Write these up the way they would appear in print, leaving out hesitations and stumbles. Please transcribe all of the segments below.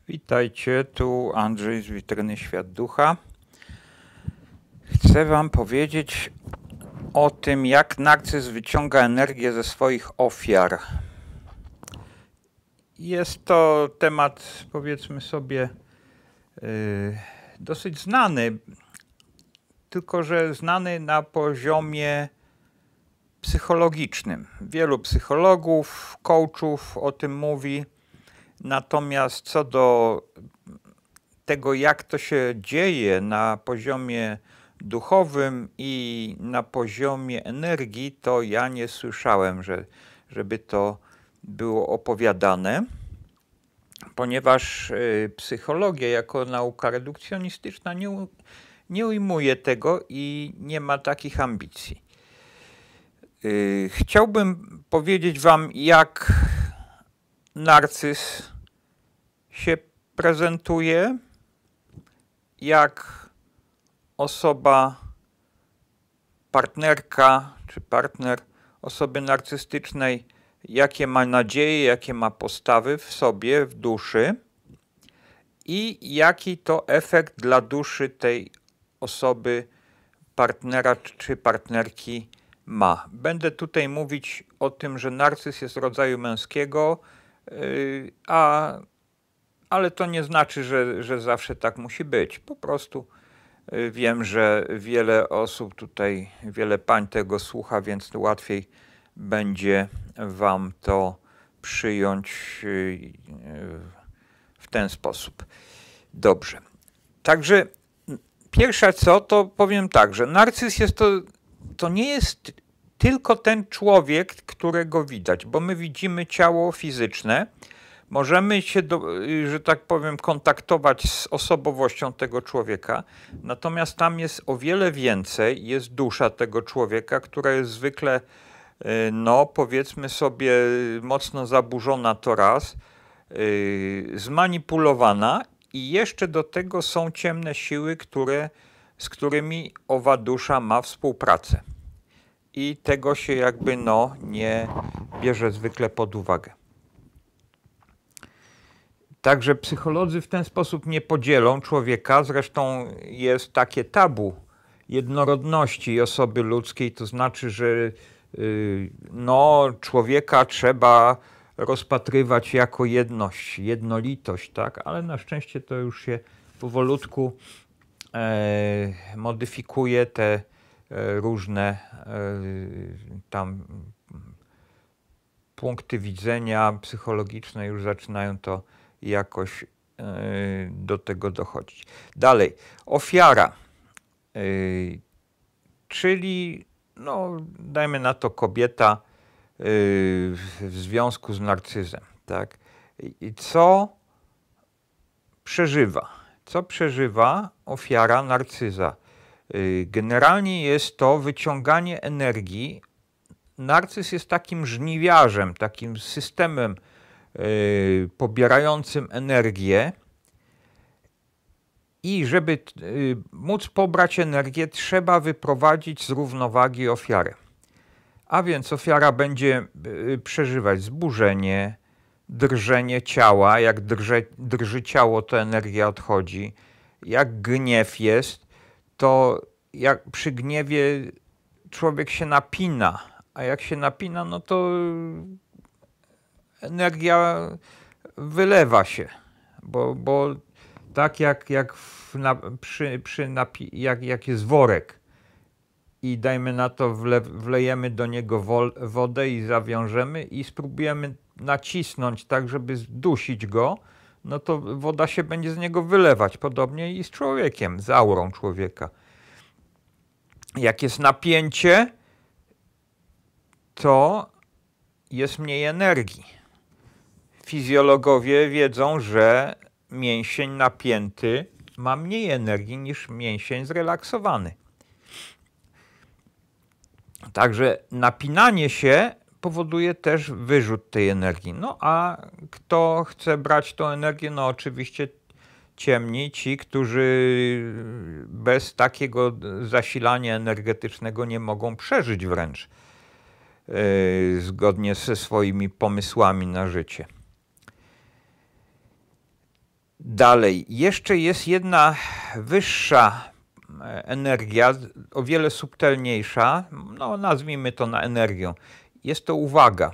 Witajcie, tu Andrzej z Witryny Świat Ducha. Chcę wam powiedzieć o tym, jak narcyz wyciąga energię ze swoich ofiar. Jest to temat, powiedzmy sobie, dosyć znany, tylko że znany na poziomie psychologicznym. Wielu psychologów, coachów o tym mówi. Natomiast co do tego, jak to się dzieje na poziomie duchowym i na poziomie energii, to ja nie słyszałem, żeby to było opowiadane, ponieważ psychologia jako nauka redukcjonistyczna nie ujmuje tego i nie ma takich ambicji. Chciałbym powiedzieć wam, jak narcyz się prezentuje, jak osoba, partnerka czy partner osoby narcystycznej, jakie ma nadzieje, jakie ma postawy w sobie, w duszy i jaki to efekt dla duszy tej osoby, partnera czy partnerki ma. Będę tutaj mówić o tym, że narcyz jest rodzaju męskiego, ale to nie znaczy, że zawsze tak musi być. Po prostu wiem, że wiele osób tutaj, wiele pań tego słucha, więc łatwiej będzie wam to przyjąć w ten sposób. Dobrze. Także pierwsza co, to powiem tak, że narcyz jest to nie jest tylko ten człowiek, którego widać, bo my widzimy ciało fizyczne, możemy się, że tak powiem, kontaktować z osobowością tego człowieka, natomiast tam jest o wiele więcej, jest dusza tego człowieka, która jest zwykle, no powiedzmy sobie, mocno zaburzona to raz, zmanipulowana i jeszcze do tego są ciemne siły, z którymi owa dusza ma współpracę. I tego się jakby nie bierze zwykle pod uwagę. Także psycholodzy w ten sposób nie podzielą człowieka, zresztą jest takie tabu jednorodności osoby ludzkiej, to znaczy, że człowieka trzeba rozpatrywać jako jedność, jednolitość, tak? Ale na szczęście to już się powolutku modyfikuje, te różne tam punkty widzenia psychologiczne już zaczynają to jakoś do tego dochodzić. Dalej, ofiara, czyli dajmy na to kobieta w związku z narcyzem, tak? I co przeżywa? Co przeżywa ofiara narcyza? Generalnie jest to wyciąganie energii. Narcyz jest takim żniwiarzem, takim systemem pobierającym energię i żeby móc pobrać energię, trzeba wyprowadzić z równowagi ofiarę. A więc ofiara będzie przeżywać zburzenie, drżenie ciała. Jak drży ciało, to energia odchodzi. Jak gniew jest, to jak przy gniewie człowiek się napina, a jak się napina, no to energia wylewa się, bo tak jak jest worek i dajmy na to wlejemy do niego wodę i zawiążemy i spróbujemy nacisnąć tak, żeby zdusić go, no to woda się będzie z niego wylewać. Podobnie i z człowiekiem, z aurą człowieka. Jak jest napięcie, to jest mniej energii. Fizjologowie wiedzą, że mięsień napięty ma mniej energii niż mięsień zrelaksowany. Także napinanie się powoduje też wyrzut tej energii. No a kto chce brać tą energię? No oczywiście ciemni, ci, którzy bez takiego zasilania energetycznego nie mogą przeżyć wręcz zgodnie ze swoimi pomysłami na życie. Dalej, jeszcze jest jedna wyższa energia, o wiele subtelniejsza, no nazwijmy to na energię. Jest to uwaga.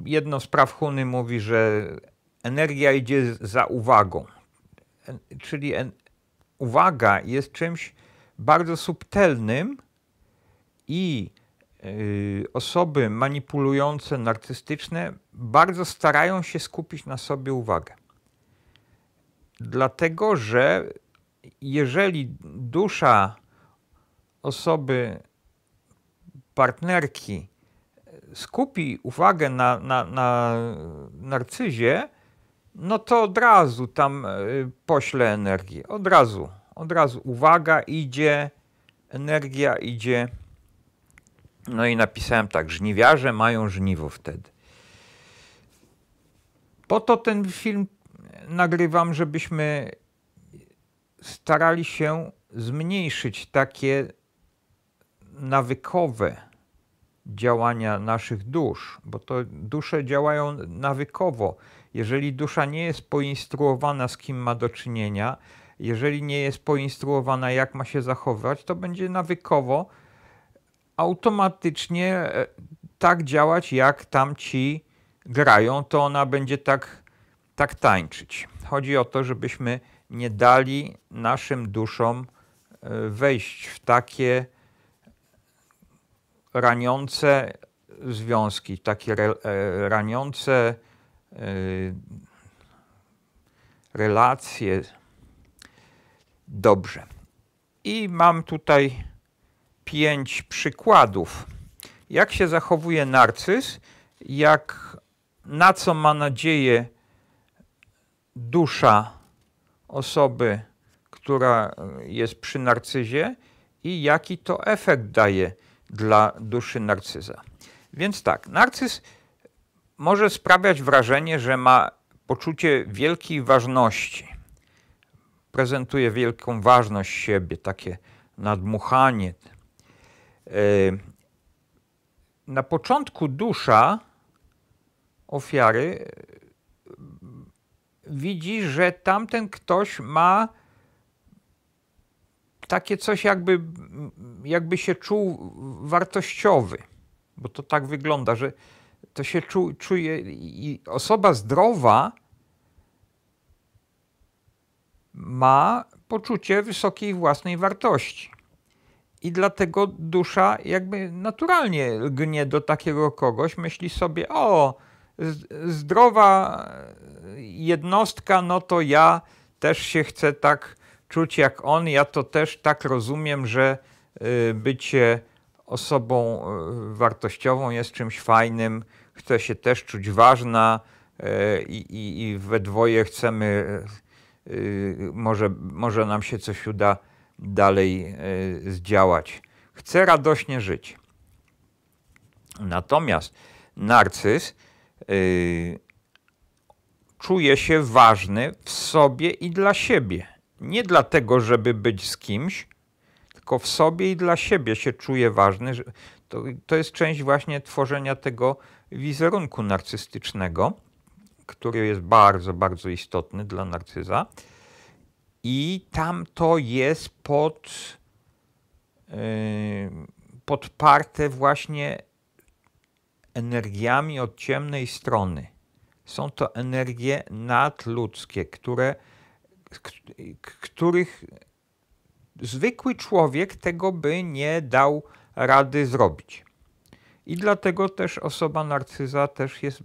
Jedno z praw Huny mówi, że energia idzie za uwagą. Czyli uwaga jest czymś bardzo subtelnym i osoby manipulujące, narcystyczne bardzo starają się skupić na sobie uwagę. Dlatego, że jeżeli dusza osoby, partnerki skupi uwagę na narcyzie, no to od razu tam pośle energię. Od razu uwaga idzie, energia idzie. No i napisałem tak, żniwiarze mają żniwo wtedy. Po to ten film nagrywam, żebyśmy starali się zmniejszyć takie nawykowe działania naszych dusz, bo to dusze działają nawykowo. Jeżeli dusza nie jest poinstruowana, z kim ma do czynienia, jeżeli nie jest poinstruowana, jak ma się zachowywać, to będzie nawykowo, automatycznie tak działać, jak tamci grają, to ona będzie tak tańczyć. Chodzi o to, żebyśmy nie dali naszym duszom wejść w takie raniące związki, takie raniące relacje. Dobrze. I mam tutaj 5 przykładów, jak się zachowuje narcyz, na co ma nadzieję dusza osoby, która jest przy narcyzie i jaki to efekt daje dla duszy narcyza. Więc tak, narcyz może sprawiać wrażenie, że ma poczucie wielkiej ważności. Prezentuje wielką ważność siebie, takie nadmuchanie. Na początku dusza ofiary widzi, że tamten ktoś ma takie coś, jakby się czuł wartościowy, bo to tak wygląda, że to się czuje i osoba zdrowa ma poczucie wysokiej własnej wartości. I dlatego dusza jakby naturalnie lgnie do takiego kogoś, myśli sobie, o, zdrowa jednostka, no to ja też się chcę tak czuć jak on, ja to też tak rozumiem, że bycie osobą wartościową jest czymś fajnym, chcę się też czuć ważna i we dwoje chcemy, może nam się coś uda dalej zdziałać. Chcę radośnie żyć. Natomiast narcyz czuje się ważny w sobie i dla siebie. Nie dlatego, żeby być z kimś, tylko w sobie i dla siebie się czuje ważny. To jest część właśnie tworzenia tego wizerunku narcystycznego, który jest bardzo, bardzo istotny dla narcyza. I tam to jest podparte właśnie energiami od ciemnej strony. Są to energie nadludzkie, których zwykły człowiek tego by nie dał rady zrobić. I dlatego też osoba narcyza też jest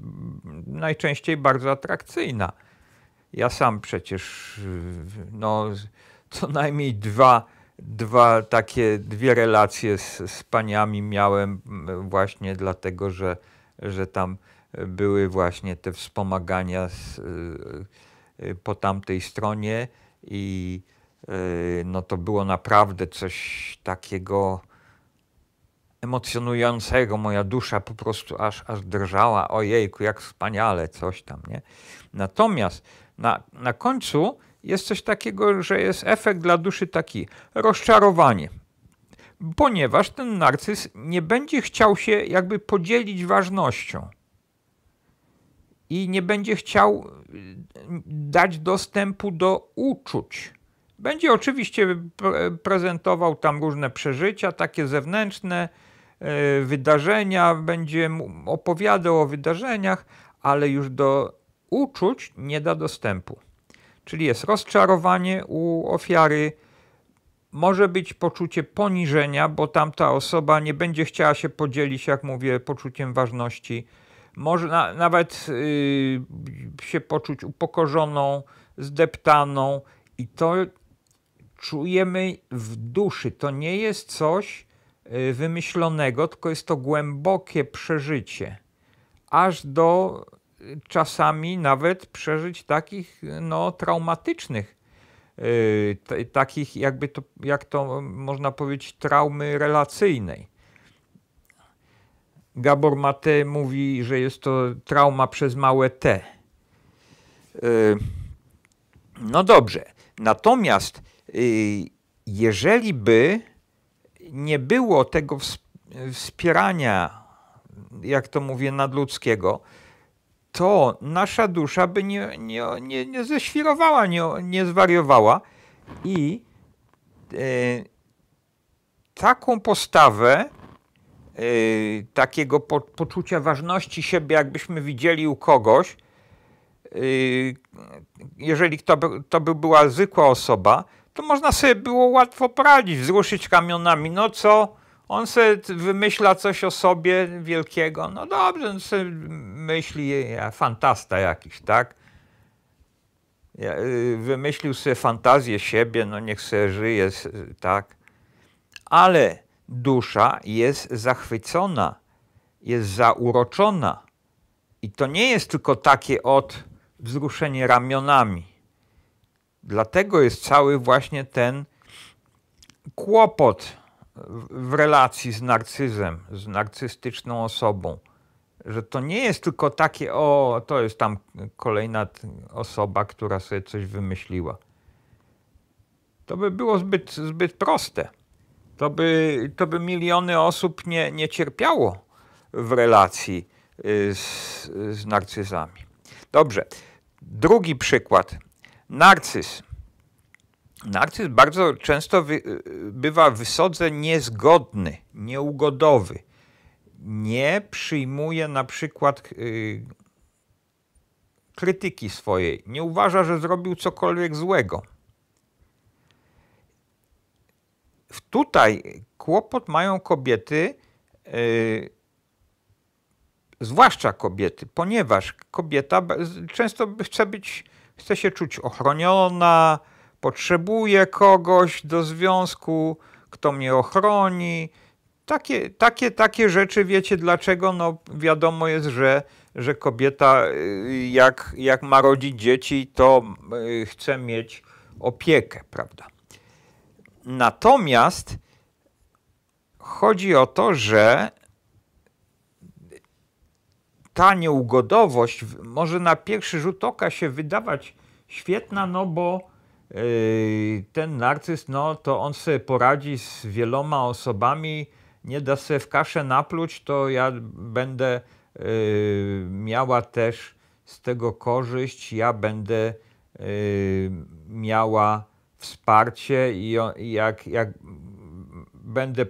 najczęściej bardzo atrakcyjna. Ja sam przecież co najmniej dwie relacje z paniami miałem właśnie dlatego, że tam były właśnie te wspomagania po tamtej stronie i no to było naprawdę coś takiego emocjonującego. Moja dusza po prostu aż drżała. Ojejku, jak wspaniale, coś tam, nie? Natomiast na końcu jest coś takiego, że jest efekt dla duszy taki rozczarowanie. Ponieważ ten narcyz nie będzie chciał się jakby podzielić ważnością. i nie będzie chciał dać dostępu do uczuć. Będzie oczywiście prezentował tam różne przeżycia, takie zewnętrzne, wydarzenia, będzie opowiadał o wydarzeniach, ale już do uczuć nie da dostępu. Czyli jest rozczarowanie u ofiary, może być poczucie poniżenia, bo tamta osoba nie będzie chciała się podzielić, jak mówię, poczuciem ważności. Może nawet się poczuć upokorzoną, zdeptaną i to czujemy w duszy. To nie jest coś wymyślonego, tylko jest to głębokie przeżycie. Aż do czasami nawet przeżyć takich traumatycznych, takich jakby to, jak to można powiedzieć, traumy relacyjnej. Gabor Mate mówi, że jest to trauma przez małe t. No dobrze. Natomiast jeżeli by nie było tego wspierania, jak to mówię, nadludzkiego, to nasza dusza by nie ześwirowała, nie zwariowała i taką postawę takiego poczucia ważności siebie, jakbyśmy widzieli u kogoś, jeżeli to by była zwykła osoba, to można sobie było łatwo poradzić, wzruszyć ramionami. No co? On sobie wymyśla coś o sobie wielkiego. No dobrze, on sobie myśli, fantasta jakiś, tak? Wymyślił sobie fantazję siebie, no niech sobie żyje, tak? Ale dusza jest zachwycona, jest zauroczona. I to nie jest tylko takie wzruszenie ramionami. Dlatego jest cały właśnie ten kłopot w relacji z narcyzem, z narcystyczną osobą, że to nie jest tylko takie, to jest tam kolejna osoba, która sobie coś wymyśliła. To by było zbyt proste. To by miliony osób nie cierpiało w relacji z narcyzami. Dobrze. Drugi przykład. Narcyz. Narcyz bardzo często bywa wysoce niezgodny, nieugodowy. Nie przyjmuje na przykład krytyki swojej. Nie uważa, że zrobił cokolwiek złego. Tutaj kłopot mają kobiety, zwłaszcza kobiety, ponieważ kobieta często chce się czuć ochroniona, potrzebuje kogoś do związku, kto mnie ochroni. Takie rzeczy, wiecie dlaczego? No wiadomo jest, że kobieta jak ma rodzić dzieci, to chce mieć opiekę, prawda? Natomiast chodzi o to, że ta nieugodowość może na pierwszy rzut oka się wydawać świetna, no bo ten narcyz, no to on sobie poradzi z wieloma osobami, nie da sobie w kaszę napluć, to ja będę miała też z tego korzyść, ja będę miała wsparcie i jak będę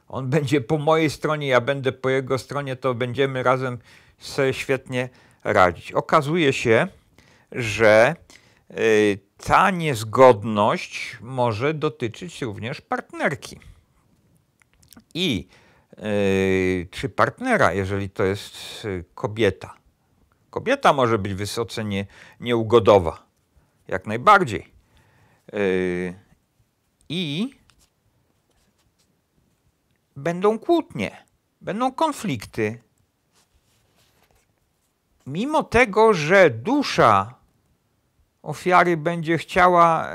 on będzie po mojej stronie, ja będę po jego stronie, to będziemy razem sobie świetnie radzić. Okazuje się, że ta niezgodność może dotyczyć również partnerki. Czy partnera, jeżeli to jest kobieta. Kobieta może być wysoce nieugodowa. Jak najbardziej. I będą kłótnie, będą konflikty. Mimo tego, że dusza ofiary będzie chciała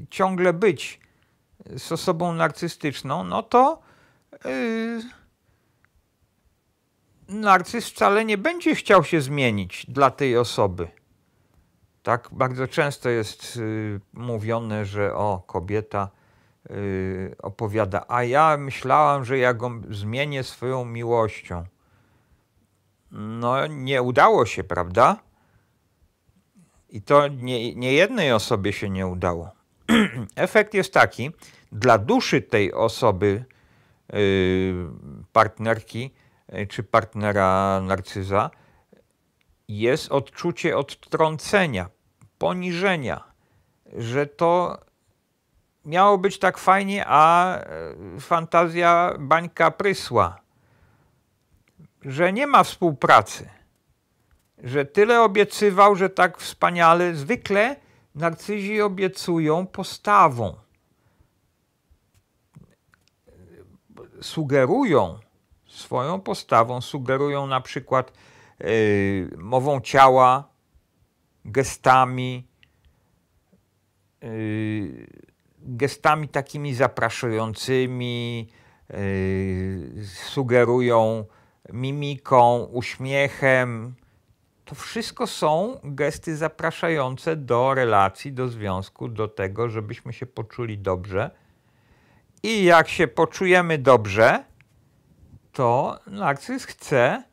ciągle być z osobą narcystyczną, no to narcyz wcale nie będzie chciał się zmienić dla tej osoby. Tak bardzo często jest mówione, że kobieta opowiada, a ja myślałam, że ja go zmienię swoją miłością. no nie udało się, prawda? I to nie jednej osobie się nie udało. Efekt jest taki, dla duszy tej osoby, partnerki czy partnera narcyza, jest odczucie odtrącenia, poniżenia, że to miało być tak fajnie, a fantazja bańka prysła, że nie ma współpracy, że tyle obiecywał, że tak wspaniale. Zwykle narcyzi obiecują postawą. Sugerują swoją postawą, sugerują na przykład mową ciała, gestami, gestami takimi zapraszającymi, sugerują mimiką, uśmiechem. To wszystko są gesty zapraszające do relacji, do związku, do tego, żebyśmy się poczuli dobrze. I jak się poczujemy dobrze, to narcyz chce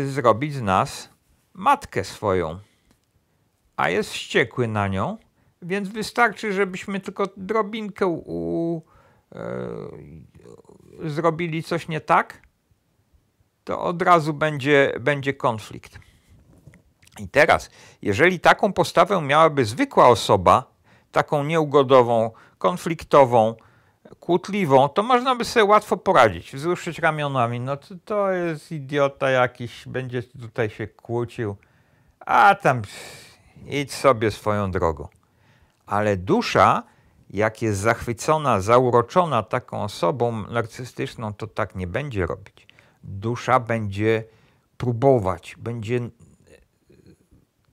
zrobić z nas matkę swoją, a jest wściekły na nią, więc wystarczy, żebyśmy tylko drobinkę zrobili coś nie tak, to od razu będzie konflikt. I teraz, jeżeli taką postawę miałaby zwykła osoba, taką nieugodową, konfliktową, kłótliwą, to można by sobie łatwo poradzić, wzruszyć ramionami. No to jest idiota jakiś, będzie tutaj się kłócił, a tam idź sobie swoją drogą. Ale dusza, jak jest zachwycona, zauroczona taką osobą narcystyczną, to tak nie będzie robić. Dusza będzie próbować, będzie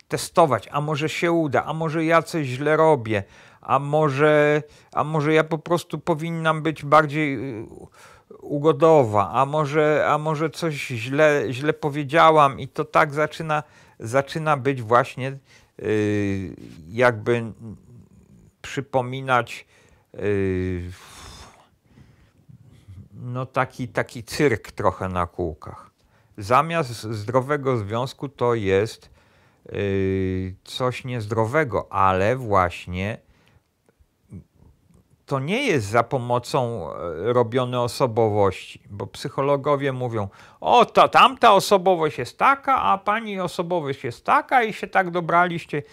testować, a może się uda, a może ja coś źle robię, a może ja po prostu powinnam być bardziej ugodowa, a może coś źle powiedziałam i to tak zaczyna być właśnie jakby przypominać no taki cyrk trochę na kółkach. Zamiast zdrowego związku to jest coś niezdrowego, ale właśnie to nie jest za pomocą robione osobowości, bo psychologowie mówią, o tamta osobowość jest taka, a pani osobowość jest taka i się tak dobraliście.